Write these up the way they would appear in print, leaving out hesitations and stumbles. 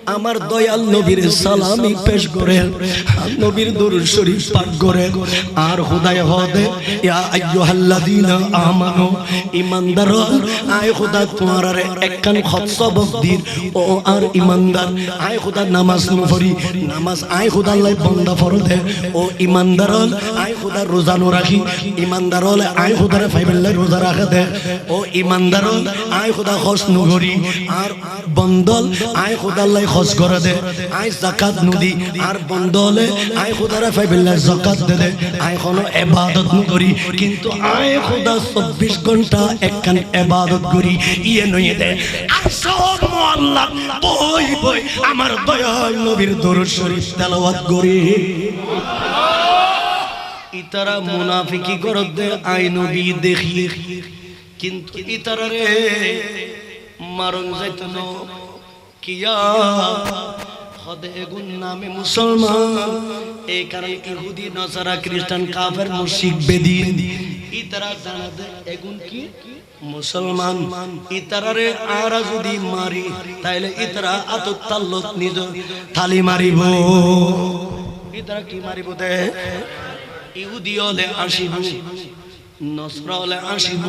আমার দয়াল নবীর সালামি পেশ করে নবীর দরুদ শরীফ পাঠ করে আর খুদায় হদে ইয়া আইয়ুহাল্লাযীনা আমানু ঈমানদার আয় খুদা তোমার একখান খত সবক দির ও আর ঈমানদার আয় খুদা নামাজ নফরি নামাজ আয় খুদা আল্লাহ বান্দা ফরদে ও ঈমানদার আয় খুদা রোজা নো রাখি ঈমানদার হলে আয় খুদারে ফাইবেল্লাহ রোজা রাখে দে ও ঈমানদার আয় খুদা খস নগরি আর বন্দল আয় খুদা আল্লাহ খস করে দে আয় যাকাত নদি আর বন্দলে আয় খুদারে ফাইবেল্লাহ যাকাত দে দে আয় কোনো ইবাদত নগরি কিন্তু আয় খুদা 24 ঘন্টা একখান ইবাদত করি ইয়ে নয় দে আসর মোয়াল্লা বই বই আমার দয়াল নবীর দরুদ শরীফ তেলাওয়াত করি ইতারা মুনাফিকি করত দে আয় নবী দেখি কিন্তু ইতারা রে মারণ যাইত না কিয়া হদে এগুন নামে মুসলমান এই কারণে ইহুদি নাসারা খ্রিস্টান কাফের মুশরিক বেদিন ইতারা জানা দে এগুন কি মুসলমান ইতারারে আরা যদি মারি তাইলে ইতারা আতত তাল্লত নিজ থালি মারিব ইতারা কি মারিব দে ইহুদি হলে আসিব নসরা হলে আসিব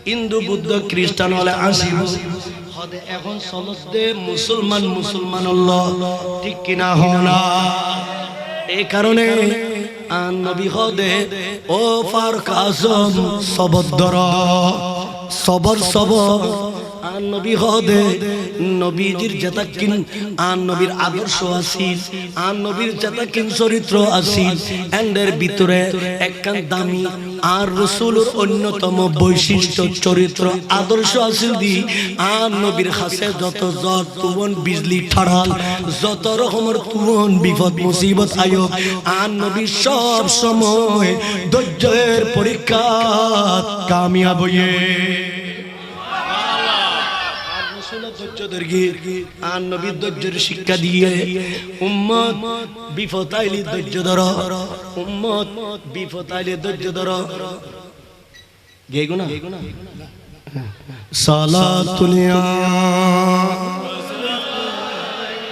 হিন্দু বুদ্ধ খ্রিস্টান হলে আসিব হদে এখন চলত দে মুসলমান মুসলমান ঠিক কিনা হনা এই কারণে আন নবী হদে ও ফারুক আজম সবদর সবর সবর আন নবী হদে নবীজির যেতাকিন আন নবীর আদর্শ আছিল আন নবীর যেতাকিন চরিত্র আছিল এন্ডের ভিতরে একখান দামি আর রাসূলের অন্যতম বৈশিষ্ট্য চরিত্র আদর্শ আছিল দি আন নবীর কাছে যত যত তুমন বিজলি ঠাড়াল যত রকমের তুমন বিপদ মুসিবত আয়োগ আন নবী সব সময় ধৈর্যের পরীক্ষা কামিয়াব হয়ে আর নবী ধৈর্যের শিক্ষা দিয়ে উম্মত বিপদ আইলে ধৈর্য ধর উম্মত বিপদ আইলে ধৈর্য ধর গেগুনা সালাতুলিয়া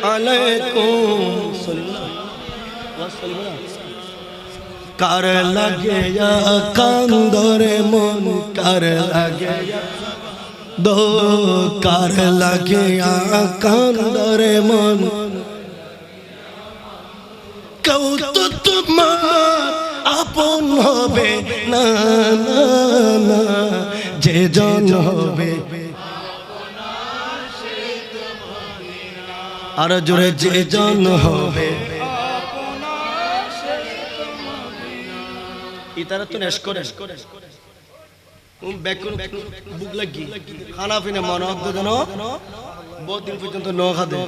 আলাইকুম কার লাগে কান্দরে মন কার লাগে দো কার লাগে কান্দরে মন কেউ তো তোমার আপন হবে না না না যে জন হবে আর জোরে যে জন হবে ইতারা তো নেশ করে বেকুন বুক লাগি খানা পিনে মনে হতো যেন বহুত দিন পর্যন্ত ন খাদে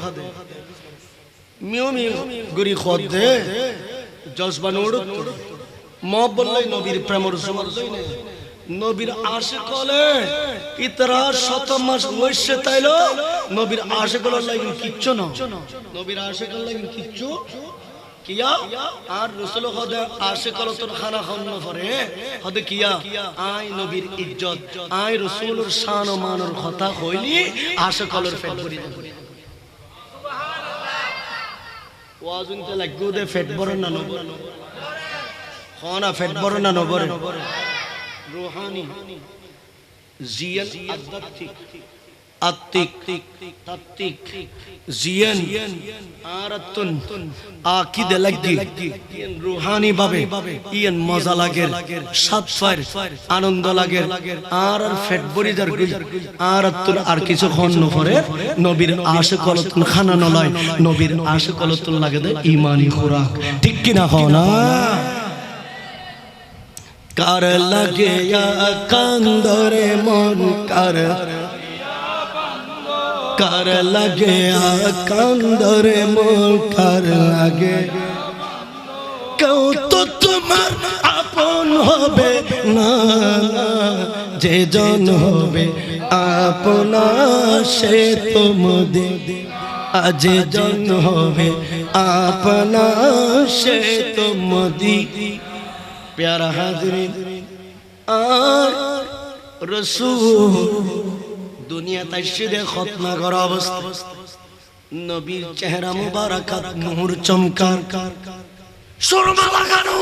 মিও মিও গরি খদ দে জজবান উড়ত মব বললে নবীর প্রেমর সমর দইনে নবীর আশিক হলে ইতরা শত মাস হইছে তাইলো নবীর আশিক হলে লাগি কিচ্ছু না নবীর আশিক হলে লাগি কিচ্ছু কিয়া আর রাসূল খোদা আশিক হলে তোর খানা খাওয়ানো পরে হদে কিয়া আই নবীর ইজ্জত আই রাসূলের শান ও মানের কথা কইলি আশিক হলের পেট ভরি যাবে সুবহানাল্লাহ ওয়াজুনতে লাগু দে পেট ভরন না নবর খানা পেট ভরন না নবর রূহানি জিয়ান আদতিক আত্তিক তাত্তিক জিয়ান আরাতুন আকিদে লাগি রূহানি ভাবে ইয়ান মজা লাগে সাত ফার আনন্দ লাগে আর ফেট বরিদার গই আরাতুন আর কিছু খন নফরে নবীর আশিক কলতুন খানা নলায় নবীর আশিক কলতুন লাগে দে ঈমানি খুরাক ঠিক কি না হনা কার লাগে কান্দরে মন কার কার লাগে কান্দরে মন কার লাগে কেউ তো তোমার আপন হবে না না যে জন হবে আপনা সে তোমাদের আজ জন হবে আপনা সে তোমাদের प्यारा हाज़रीन আর রাসূল দুনিয়া তাইশিদে খতনা করা অবস্থা নবীর চেহারা মুবারাকাত নূর চমকার, সুরমা লাগানো,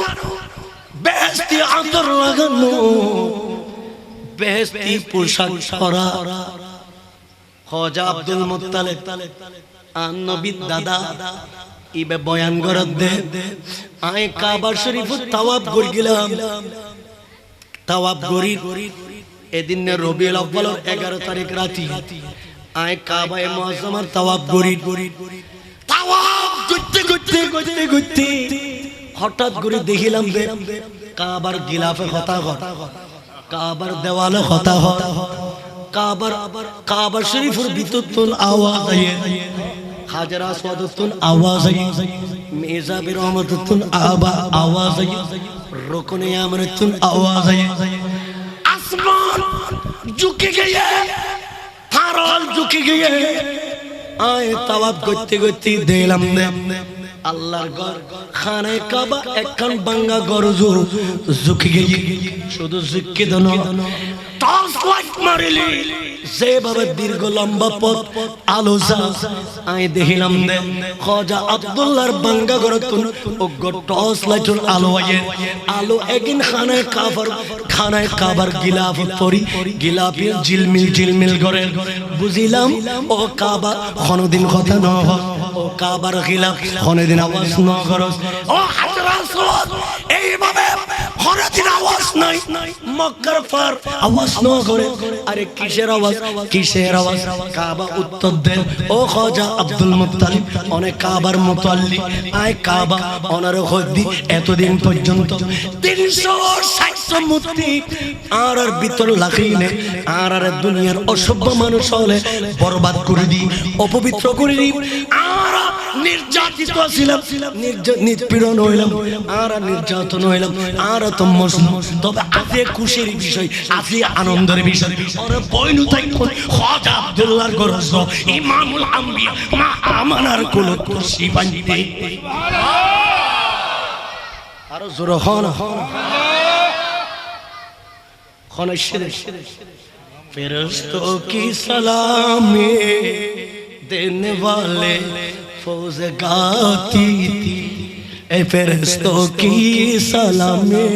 বেহেশতি আতর লাগানো, বেহেশতি পোশাক পরা খাজা আব্দুল মুত্তালিব আর নবীর দাদা ইবে বয়ান করত দে আয় কাবা শরীফ তাওয়াফ করি গেলাম। তাওয়াফ করি এদিন রবিউল আউয়াল 11 তারিখ রাতি আয় কাবায়ে মুআজ্জামার তাওয়াফ করি। তাওয়াফ করতে করতে করতে করতে হঠাৎ করে দেখিলাম যে কাবার গিলাফে হতা হতা, কাবার দেওয়ালে হতা হতা, কাবা শরীফের ভিতরতুন আওয়াজ আয়ে, হাজার আসওয়াদতুন আওয়াজ আয়ে, মেজাবির রহমতুন আওয়াজ আয়ে, রুকনে আমরতুন আওয়াজ আয়ে, আসমান ঝুঁকে গিয়ে, থারল ঝুঁকে গিয়ে আয় তাওয়াফ করতে করতে দেখলাম আল্লাহর ঘর খানায়ে কাবা একখান বাঙ্গা গরজু ঝুঁকে গিয়ে, শুধু ঝুঁকে দন টর্চ লাইট মারিলি যেভাবে দীর্ঘ লম্বা পথ আলো আয় দেখিলাম দে খাজা আব্দুল্লাহর বাঙ্গা গরতুন ওগো টর্চ লাইটের আলো আয়ে, আলো একদিন খানায়ে কাবার গিলাফ পরি, গিলাফে ঝিলমিল ঝিলমিল করে বুঝিলাম ও কাবা কোনদিন কথা ন হয়, ও কাবার গিলাফ কোনদিন আওয়াজ ন করস, ও হাজরা আসওয়াদ এইভাবে কোনদিন আওয়াজ নাই, মক্কার পার আওয়াজ ন করে। আরে কিসের আওয়াজ, কিসের আওয়াজ? কাবা উত্তর দেন ও খাজা আব্দুল মুত্তালিব অনেক কাবার মুতাল্লি আয় কাবা ওনার হদ্দি এতদিন পর্যন্ত 360 মূর্তি আর ভিতর লাগাইনে আর দুনিয়ার অসভ্য মানুষ হলে বরবাদ করে দি, অপবিত্র করে দি, আর নির্যাতিত ছিলাম, নিপীড়ন হইলাম, আর নির্যাতন হইলাম, আর তো মুসলিম। তবে আজকে খুশির বিষয়, আজকে আনন্দের বিষয়, ওরে বইনু তাই খাজা আব্দুল্লাহর গরজ ইমামুল আম্বিয়া মা আমানার কোল খুশি বাঁধতে সুবহানাল্লাহ। আর জোর হন হন ফেরেশতों की सलामी देने वाले फौज गाती थी, ए फरिश्तों की सलामी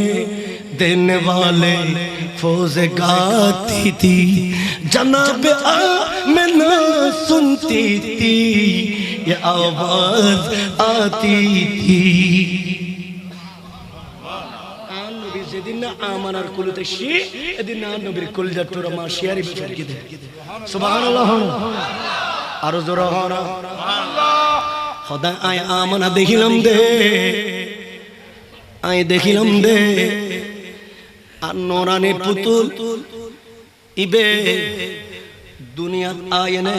देने वाले फौज गाती थी, जनाब आमिना सुनती थी ये आवाज आती थी। যেদিন না আমানার কুলতে শি এদিন না নবীর কুল জাতুর মা শিয়ারি বিচর কি দে সুবহানাল্লাহ। আর জোরে সুবহানাল্লাহ। খোদা আয় আমানা দেখিলাম দে, আয় দেখিলাম দে আর নোরানি পুতুল ইবে দুনিয়াত আয়নে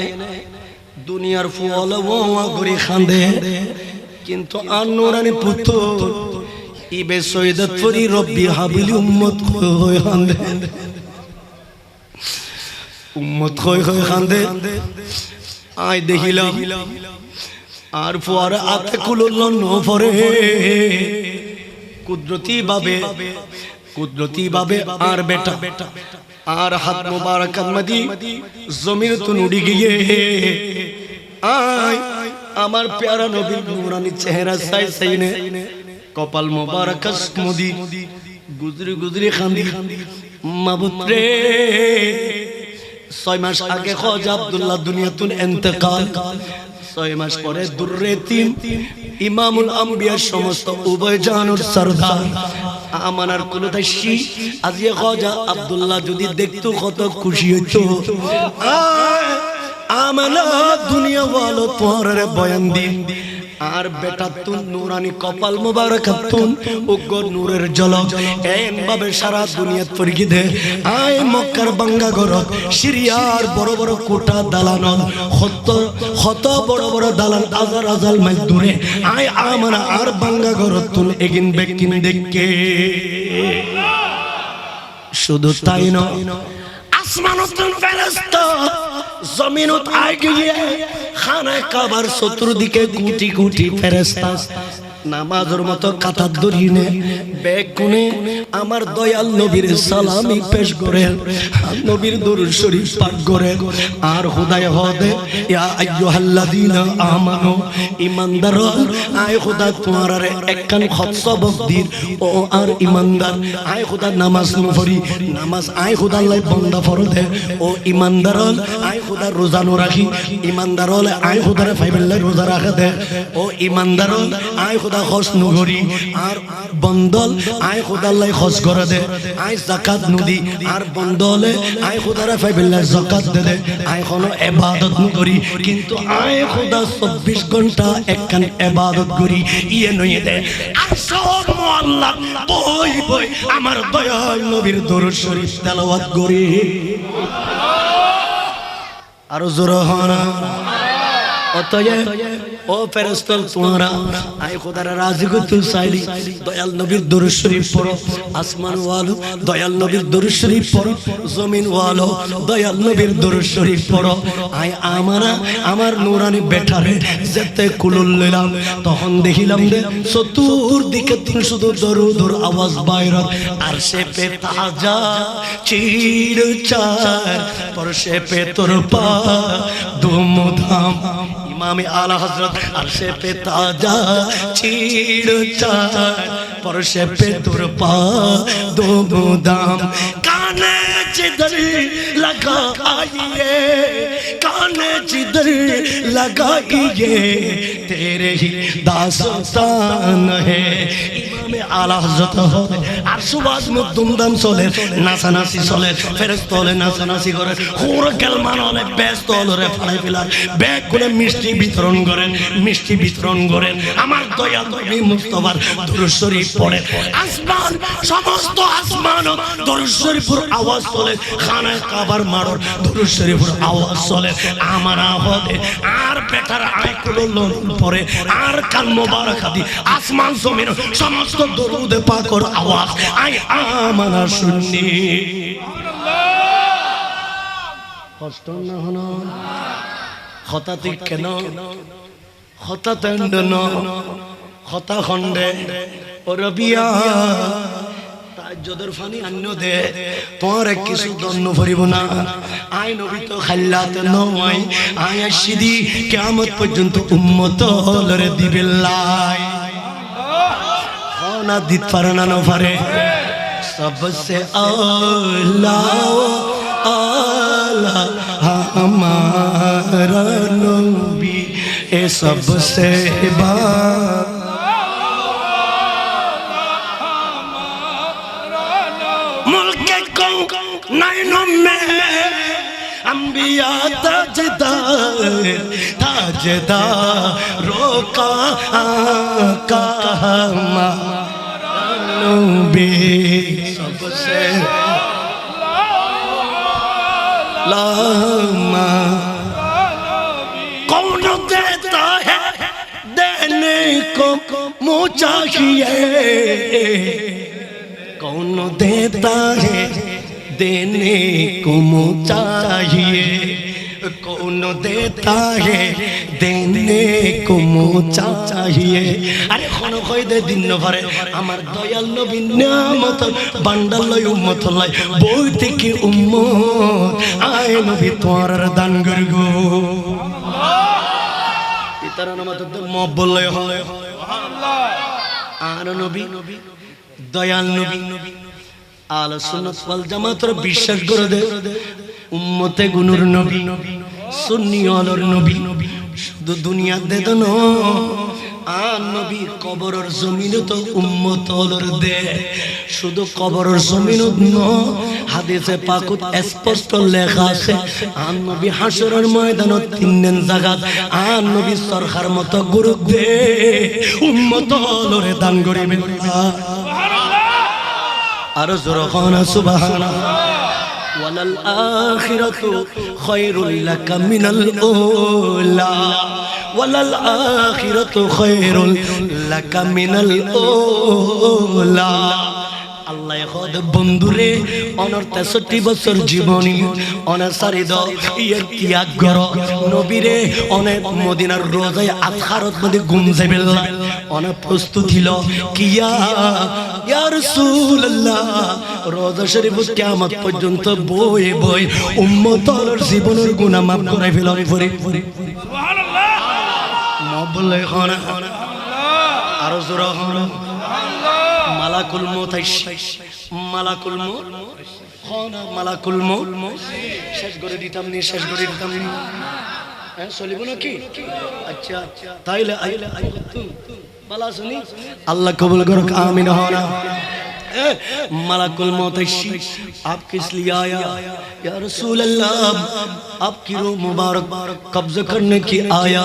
দুনিয়ার ফুল ওয়া গরি খান্দে, কিন্তু আর নোরানি পুতুল ইবে সৈয়দত ফরি রব্বি হাবিলি উম্মত হয়ে খান্দে, উম্মত হয়ে খান্দে। আয় দেখিলাম আর পরে আতে কুলল নফরে কুদরতি ভাবে আর বেটা আর হাত মুবারকাত মদি জমিন তো নুড়ি গিয়ে আয় আমার প্যারা নবীর নূরানি চেহারা সাই সাইনে কপাল মুবারক মদি গুজরি গুজরি খান্দি মাবুদ রে। 6 মাস আগে খাজা আব্দুল্লাহ দুনিয়াতুন ইন্তেকাল, 6 মাস পরে দুররে তিন ইমামুল আম্বিয়ার সমস্ত উভয় জানুর সরদার আমানার কুলদাসী আজকে খাজা আব্দুল্লাহ যদি দেখতো কত খুশি হইতো। আমানা দুনিয়া ওয়ালো তোরে বয়ান দিন আর বেটা তুন নূরানি কপাল মুবারাকাতুন উগ্র নূরের ঝলক এন ভাবে সারা দুনিয়া পরগি দে। আয় মক্কার বাঙ্গা ঘর সিরিয়ার বড় বড় কোটা দালান হত বড় বড় দালান হাজার হাজার মাইল দূরে আয় আমানা আর বাঙ্গা ঘর তুন এগিন বেকিন দেখকে। শুধু তাই নয় আসমানতুন ফেরেশতা জমিনত আয় গিয়ে খানায়ে কাবার চতুর্দিকে কোটি কোটি ফেরেশতা নামাজের মতো কাতার ধরিনে ব্যাগ কোণে আমার দয়াল নবীর সালামি পেশ করে নবীর দরুদ শরীফ পাঠ করে আর খুদায় হদে ইয়া আইয়ুহাল্লাযীনা আমানু ঈমানদার আয় খুদা তোমার একখান খত সবক দিন ও আর ঈমানদার আয় খুদা নামাজ নফরি নামাজ আয় খুদা আল্লাহ বান্দা ফরদে ও ঈমানদার আয় খুদা রোজা নো রাখি ঈমানদার হলে আয় খুদারে ফাইবেল্লা রোজা রাখে দে ও ঈমানদার আয় খুদা খস নগরি আর বন্দল আয় খুদা আল্লাহ খস করে দে আয় যাকাত নদি আর বন্দলে আয় খুদারে ফাইবেল্লা যাকাত দে দে আয় কোনো ইবাদত নগরি কিন্তু আয় খুদা 24 ঘন্টা একখান ইবাদত করি ইয়ে নয়ে দে আর সব মোল্লা বই বই আমার দয়াল নবীর দরুদ শরীফ তেলাওয়াত করি আর জোরে হনা অতএব ও ফেরেশতা তোমরা আয় খোদার রাজি করতে চাইলি দয়াল নবীর দরুদ শরীফ পড়ো আসমান ওয়ালো দয়াল নবীর দরুদ শরীফ পড়ো জমিন ওয়ালো দয়াল নবীর দরুদ শরীফ পড়ো আয় আমার নূরানি বেটারে যেতে কুলুল লইলাম তখন দেখিলাম যে চতুর্দিকে শুধু দরুদের আওয়াজ বাইরে আর সে পে তাজা চিড় চার পরশে পে তোর পা দুমধাম ইমামে আলা হযরত আরশে পে তাজা চিড় চার পরশে পে তোর পা দুমধাম কানে जिधर लगाइए काने जिधर लगाइए तेरे ही दास्तान है इमामे आला हज़रत हो আর সুবাস মুখ দুমদাম চলে নাচানাচি চলে ফেরেশতা হলে নাচানাচি করে খুর কেলমান হলে ব্যস্ত হলে ফালাই ফেলার ব্যাগ করে মিষ্টি বিতরণ করেন আমার দয়াল নবী মুস্তাফার দরুদ শরীফ পড়ে আসমান সমস্ত আসমান দরুদ শরীফের আওয়াজ চলে খানায় কাবার মারর দরুদ শরীফের আওয়াজ চলে আমার আহদে আর বেটার আয় কুলো পরে আর কাল মোবারক দি আসমান জমিন সমস্ত দরুদ পাকের আওয়াজ আই আমানা শুনি কষ্ট না হলো হঠাৎই কেন হঠাৎ হতা খণ্ডে ও রবিয়া তাজ্জুদের ফানি আন্ন দে তোর কিছু দন্ন ভরিব না আই নবী তো খাল্লাত নয় আয় আসিদি কিয়ামত পর্যন্ত উম্মত লরে দিবিল্লাহ না দিত পারে না পারে सबसे आला आला हमारा नबी ए सबसे बा मुल्क को नैनों में अंबिया ताजदारों का नबी सबसे लामा कौन देता है देने को मुझे चाहिए कौन देता है देने को मुझे चाहिए कौन देता है देने को मुझे चाहिए अरे कौन कोई दे दिन न भरे हमार दयाल नबी नियामत बंडल लय उम्मत लय बहुत की उम्मत आए नबी तोर दान करगो इतना नमत मोहब्बत लय हो आर नबी दयाल नबी आल सुन्नत वल জামাতের বিশ্বাস করে দে উম্মতে গুনুর নবী সুন্নি আলোর নবী শুধু দুনিয়া দে দন আর নবী কবরের জমিনে তো উম্মত আলোর দে শুধু কবরের জমিনে ন হাদিসে পাকুত স্পষ্ট লেখা আছে আর নবী হাশরের ময়দানত তিন দিন জাগাত আর নবী সরকার মতো গুরু দে উম্মত আলোরে দান করিবে সুবহানাল্লাহ আর জোরে খানা সুবহানাল্লাহ ওয়ালাল আখিরাতু খায়রুল লাকা মিনাল উলা ওয়ালাল আখিরাতু খায়রুল লাকা মিনাল উলা আল্লাহ খোদ বন্ধুরে অনর 63 বছর জীবনী অনাসারি দ ইয়ার ত্যাগ কর নবীরে অনেক মদিনার রোজায় আখারত মধ্যে ঘুম যাইবেলা অনেক প্রস্তুত ছিল কিয়া ইয়া রাসূলুল্লাহ রোজা শরীফ কিয়ামত পর্যন্ত বয়ে বয়ে উম্মতের জীবনের গুনাহ মাফ করে ফেলন পরে সুবহানাল্লাহ মবলে খানা আর জোরা খানা মালাকুল মউত মালাকুল মউত খানা মালাকুল মউত শেষ করে দিতাম নি হ্যাঁ চলিব নাকি আচ্ছা তাইলে আইলে বালা শুনি আল্লাহ কবুল করুক আমিন হনা मलकुल मौत आप किस लिए आया या रसूल अल्लाह आपकी रूह मुबारक कब्जा करने की आया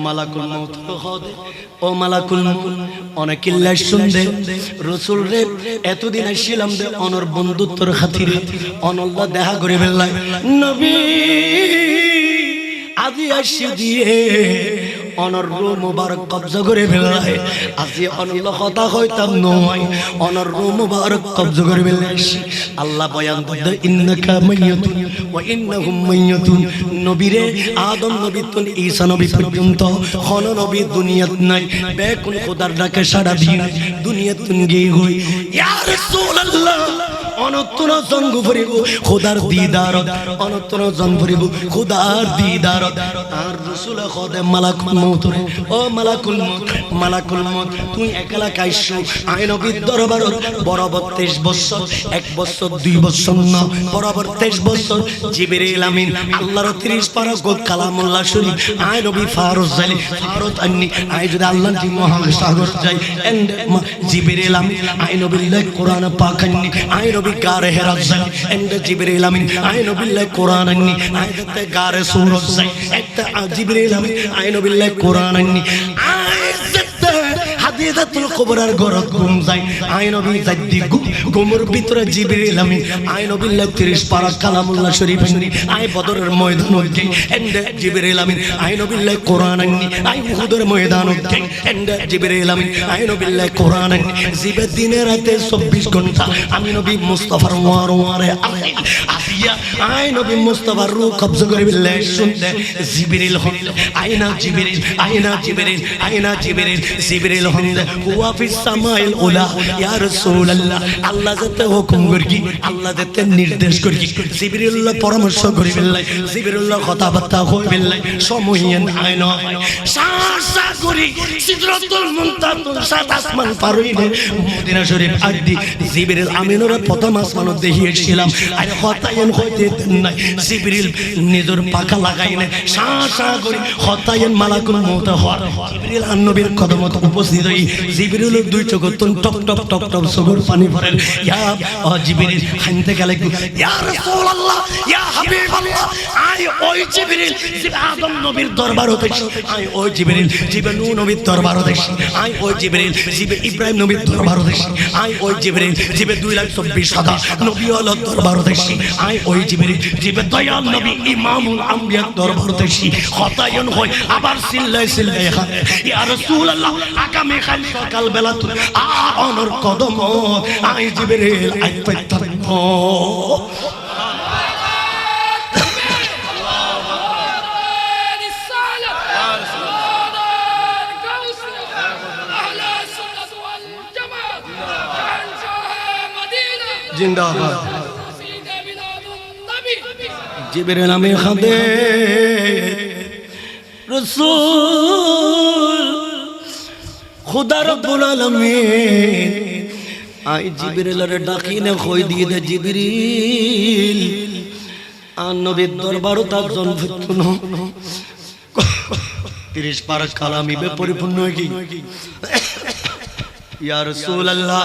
मलकुल मौत ओ मलकुल मौत অনেক কিল্লা শুনদে রাসূল রে এতদিন আসিলাম দে অনর বন্ধুত্বর খাতিরে অনল্লাহ দেখা করে ফেললাই নবী আজি আসি দিয়ে অনর রূহ মুবারক কবজা করে ফেললাই আজি অনল্লাহ কথা কইতাম নয় অনর রূহ মুবারক কবজা করে ফেললাই আল্লাহ বয়ান করতে ইন্নাকা মাইয়াতুন ওয়া ইন্নাহুম মাইয়াতুন নবীরে আদম নবী তুন ঈসা নবী পর্যন্ত কোন নবী দুনিয়াত নাই বেকুল খোদার ডাকে সাড়া দিয়ে দুনিয়াত তুন গিয়ে হই ইয়া রাসূলুল্লাহ অনন্তর জন্ম ভরিব খোদার দিদারত অনন্তর জন্ম ভরিব খোদার দিদারত আর রাসূল খোদে মালাকুল মউত ও মালাকুল মউত তুই একলা কাইছো আই নবীর দরবারত বরাবর 23 বছর 1 বছর 2 বছর না বরাবর 23 বছর জিবরিল আমিন আল্লাহর 30 পারা গোদ কালামুল্লাহ শরীফ আই নবী ফারুজ জালি ফারুত আন্নি আই যদি আল্লাহর জি মহাসাগর যাই এন্ড জিবরিল আমিন আই নবীর কোরআন পাক আন্নি আই নবী গারে হেরাত যাই এন্ড জিবরিল আমিন আই নবীর কোরআন আন্নি আই দতে গারে সূরত যাই একটা জিবরিল আমিন আই নবীর কোরআন আন্নি আই দতে হাদিয়াতুল কুবরার গরত ঘুম যাই আই নবী জাদ্দি গোমর ভিতরে জিবরিল আমিন আই নবীর 30 পারা কালামুল্লাহ শরীফ আন্নি আই বদরের ময়দান হইতে এন্ড জিবরিল আমিন আই নবীর কোরআন আন্নি আই উহুদের ময়দান হইতে এন্ড জিবরিল আমিন আই নবীর কোরআন আন্নি জিবে দিনে রাতে 24 ঘন্টা আমি নবী মুস্তাফার ওয়ারে আসিয়া আই নবী মুস্তাফার রূহ কবজা করে বিল্লাহ শুনতে জিবরিল হন আইনা জিবরিল জিবরিল হন হুয়া ফিস সামাইল উলা ইয়া রাসূলুল্লাহ আল্লাহ যাতে হুকুম করি আল্লাহ যাতে নির্দেশ করি জিবরিল পরামর্শ করে বিল্লাহ জিবরিল কথাবার্তা কই বিল্লাহ সমহিয়ান আইনা সাসা করি সিদরাতুল মুনতাহা সাত আসমান পার হইলে মদিনা শরীফ আদি জিবরিল আমিনের প্রথম আসমান দেখিয়েছিলাম আর হতায়ন হইতে নাই জিবরিল নিজের পাখা লাগাই না সাসা করি হতায়ন মালাকুল মউত হওয়ার জিবরিল নবীর কদমত উপস্থিত হই জিবরিলের দুই চোখ টপ টপ টপ টপ চোখের পানি পড়ে ইয়া জিবরিল হানতে গেলে ইয়া রাসূলুল্লাহ ইয়া হাবিবাল্লাহ আই ওই জিবরিল আদম নবীর দরবার হতে আই ওই জিবরিল নূহ নবীর দরবার হতে আই ওই জিবরিল ইব্রাহিম নবীর দরবার হতে আই ওই জিবরিল 2,24,000 নবী হলো দরবার হতে আই ওই জিবরিল দয়াল নবী ইমামুল আম্বিয়া দরবার হতে হতায়ন হয় আবার সিল্লাই ইয়া রাসূলুল্লাহ আগামী কাল সকাল বেলা অনর কদম আই জিবরিল আই পাইতাম जिंदाबाद जिब्रील में खदे रसूल खुदा रब्बुल आलमीन आई जिब्रील रे डाकिने खोई दिए दे जिब्रील आन नबीर दरबार ता जन फुतनो 30 पारा कालामी बे परिपूर्ण है की या रसूल अल्लाह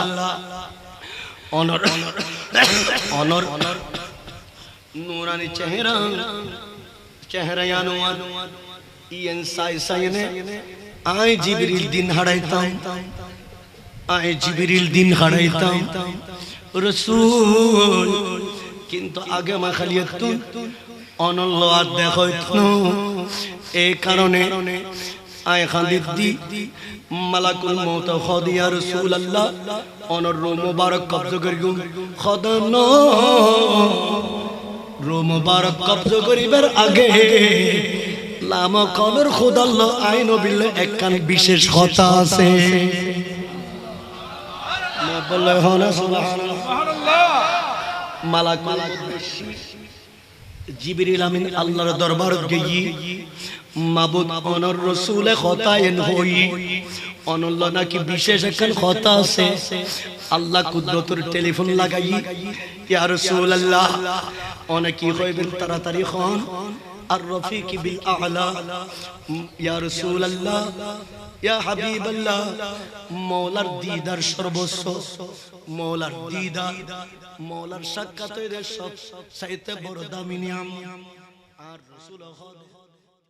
অনর নূরানি চেহারা আনোয়ার ইয়েন সাইনে আই জিবরিল দিন হারাইতাম রাসূল কিন্তু আগে মা খালিয়াতুন অনল্লাহ দেখাইতো এই কারণে আয় খাদিদ দি মালাকুল মউত খদ ইয়া রাসূলুল্লাহ অনর রূহ মুবারক কবজ করিগুম খোদা নো রূহ মুবারক কবজ করিবার আগে লামা কবর খোদাল্লাহ আইন বিল্লাহ একখান বিশেষ কথা আছে না বলে হনা সুবহানাল্লাহ মালাকুল জিবরিল আমিন আল্লাহর দরবারত গিয়ে মাবুদ অনর রাসূলে খতায়েন হই অনল্লাহ নাকি বিশেষ একখান কথা আছে আল্লাহ কুদরতের টেলিফোন লাগাই ইয়া রাসূলুল্লাহ অনেকে কইবেন তাড়াতাড়ি খন আর রফিক বিল আ'লা ইয়া রাসূলুল্লাহ ইয়া হাবিবাল্লাহ মওলার দিদার সর্বস্ব মওলার দিদার মওলার সাক্ষাতের সব চাইতে বড় দামি নিয়ামত আর রাসূল